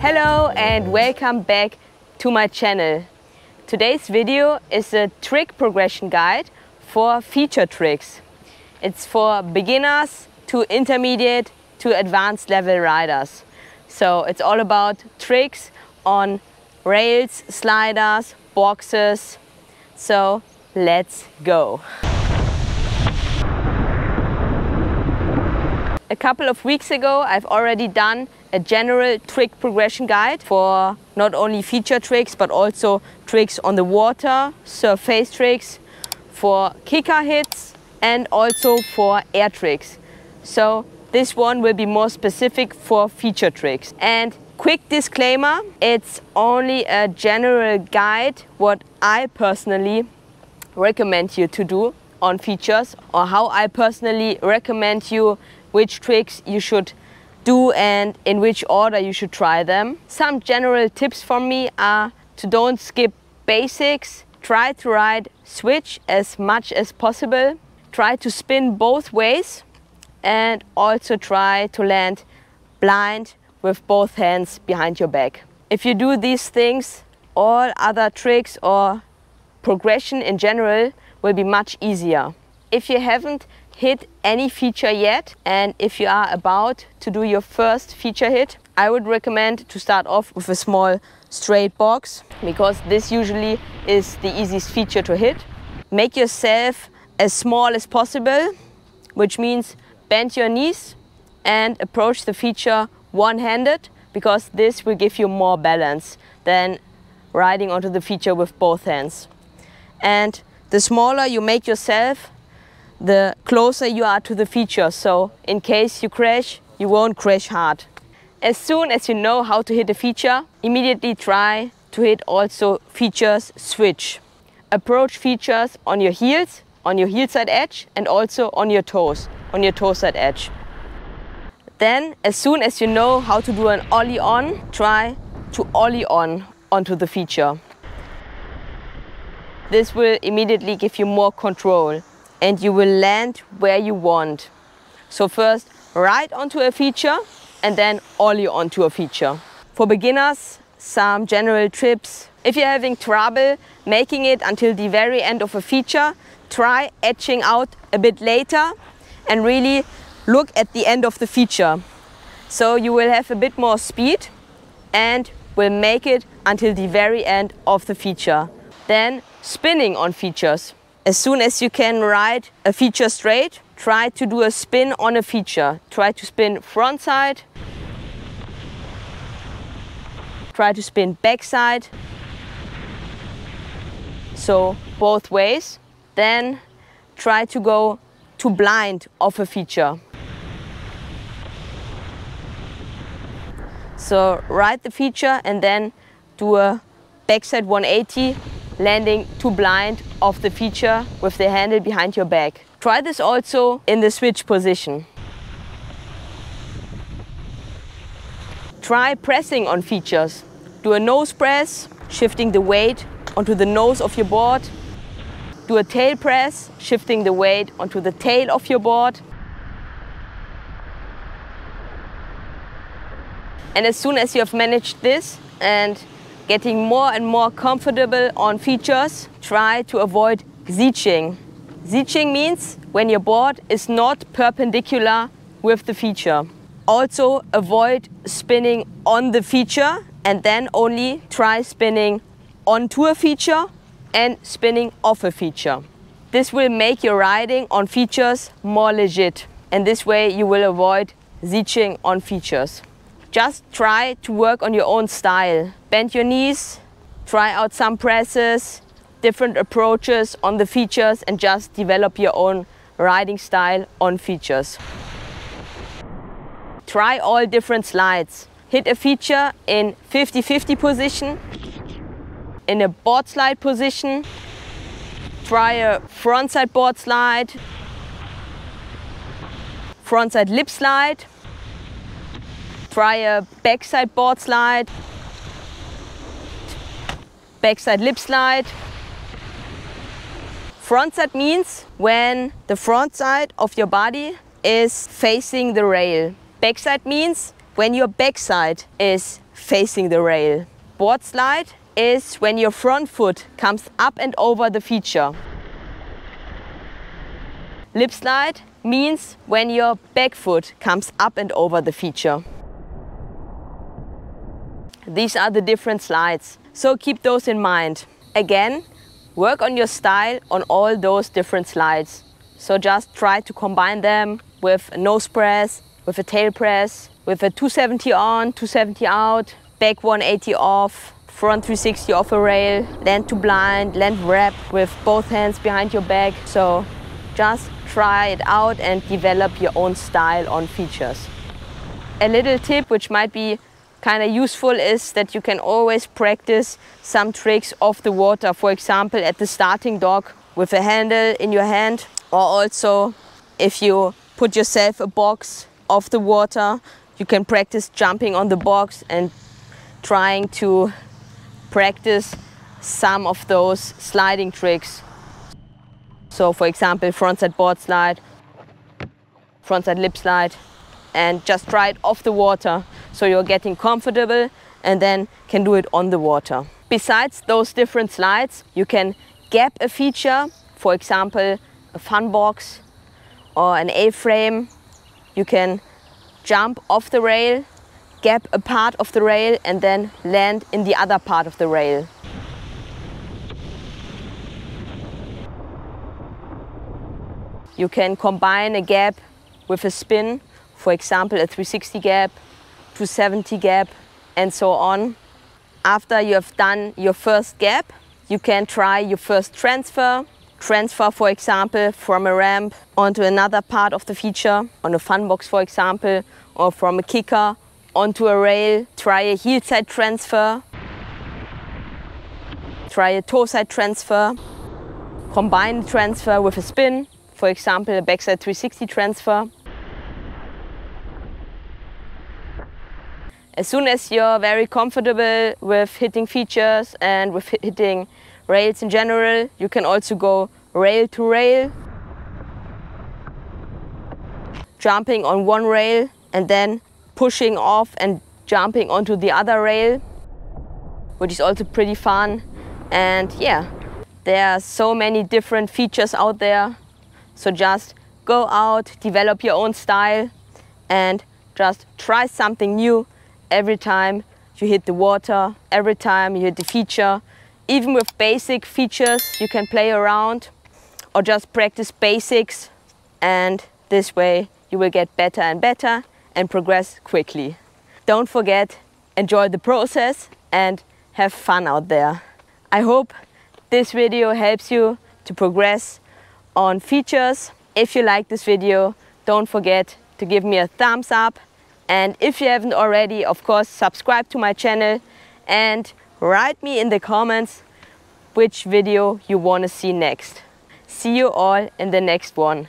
Hello and welcome back to my channel. Today's video is a trick progression guide for feature tricks. It's for beginners to intermediate to advanced level riders. So it's all about tricks on rails, sliders, boxes. So let's go. A couple of weeks ago I've already done a general trick progression guide for not only feature tricks but also tricks on the water, surface tricks, for kicker hits and also for air tricks. So this one will be more specific for feature tricks. And quick disclaimer, it's only a general guide what I personally recommend you to do on features, or how I personally recommend you which tricks you should do and in which order you should try them. Some general tips from me are to don't skip basics, try to ride switch as much as possible, try to spin both ways and also try to land blind with both hands behind your back. If you do these things, all other tricks or progression in general will be much easier. If you haven't hit any feature yet, and if you are about to do your first feature hit, I would recommend to start off with a small straight box, because this usually is the easiest feature to hit. Make yourself as small as possible, which means bend your knees and approach the feature one-handed, because this will give you more balance than riding onto the feature with both hands. And the smaller you make yourself, the closer you are to the feature, so in case you crash, you won't crash hard. As soon as you know how to hit a feature, immediately try to hit also features switch. Approach features on your heels, on your heel side edge, and also on your toes, on your toe side edge. Then, as soon as you know how to do an Ollie on, try to Ollie on onto the feature. This will immediately give you more control and you will land where you want. So first ride onto a feature and then Ollie onto a feature. For beginners, some general tips. If you're having trouble making it until the very end of a feature, try edging out a bit later and really look at the end of the feature. So you will have a bit more speed and will make it until the very end of the feature. Then spinning on features. As soon as you can ride a feature straight, try to do a spin on a feature. Try to spin frontside, try to spin backside, so both ways. Then try to go to blind of a feature. So ride the feature and then do a backside 180, landing to blind of the feature with the handle behind your back. Try this also in the switch position. Try pressing on features. Do a nose press, shifting the weight onto the nose of your board. Do a tail press, shifting the weight onto the tail of your board. And as soon as you have managed this and getting more and more comfortable on features, try to avoid zeaching. Zeaching means when your board is not perpendicular with the feature. Also avoid spinning on the feature and then only try spinning onto a feature and spinning off a feature. This will make your riding on features more legit, and this way you will avoid zeaching on features. Just try to work on your own style. Bend your knees, try out some presses, different approaches on the features, and just develop your own riding style on features. Try all different slides. Hit a feature in 50-50 position, in a boardslide position. Try a frontside boardslide, frontside lip slide. Try a backside boardslide, backside lip slide. Frontside means when the front side of your body is facing the rail. Backside means when your backside is facing the rail. Boardslide is when your front foot comes up and over the feature. Lip slide means when your back foot comes up and over the feature. These are the different slides, so keep those in mind. Again, work on your style on all those different slides. So just try to combine them with a nose press, with a tail press, with a 270 on, 270 out, back 180 off, front 360 off a rail, land to blind, land wrap with both hands behind your back. So just try it out and develop your own style on features. A little tip which might be kind of useful is that you can always practice some tricks off the water. For example, at the starting dock with a handle in your hand, or also if you put yourself a box off the water, you can practice jumping on the box and trying to practice some of those sliding tricks. So for example, frontside board slide, frontside lip slide, and just try it off the water so you're getting comfortable and then can do it on the water. Besides those different slides, you can gap a feature, for example, a fun box or an A-frame. You can jump off the rail, gap a part of the rail and then land in the other part of the rail. You can combine a gap with a spin, for example a 360 gap, 270 gap and so on. After you have done your first gap, you can try your first transfer. Transfer, for example, from a ramp onto another part of the feature, on a fun box for example, or from a kicker onto a rail. Try a Heelside transfer. Try a Toeside transfer. Combine the transfer with a spin, for example a backside 360 transfer. As soon as you're very comfortable with hitting features and with hitting rails in general, you can also go rail to rail, jumping on one rail and then pushing off and jumping onto the other rail, which is also pretty fun. And yeah, there are so many different features out there. So just go out, develop your own style and just try something new every time you hit the water, every time you hit the feature. Even with basic features you can play around or just practice basics, and this way you will get better and better and progress quickly. Don't forget, enjoy the process and have fun out there. I hope this video helps you to progress on features. If you like this video, don't forget to give me a thumbs up, and if you haven't already, of course subscribe to my channel and write me in the comments which video you want to see next. See you all in the next one.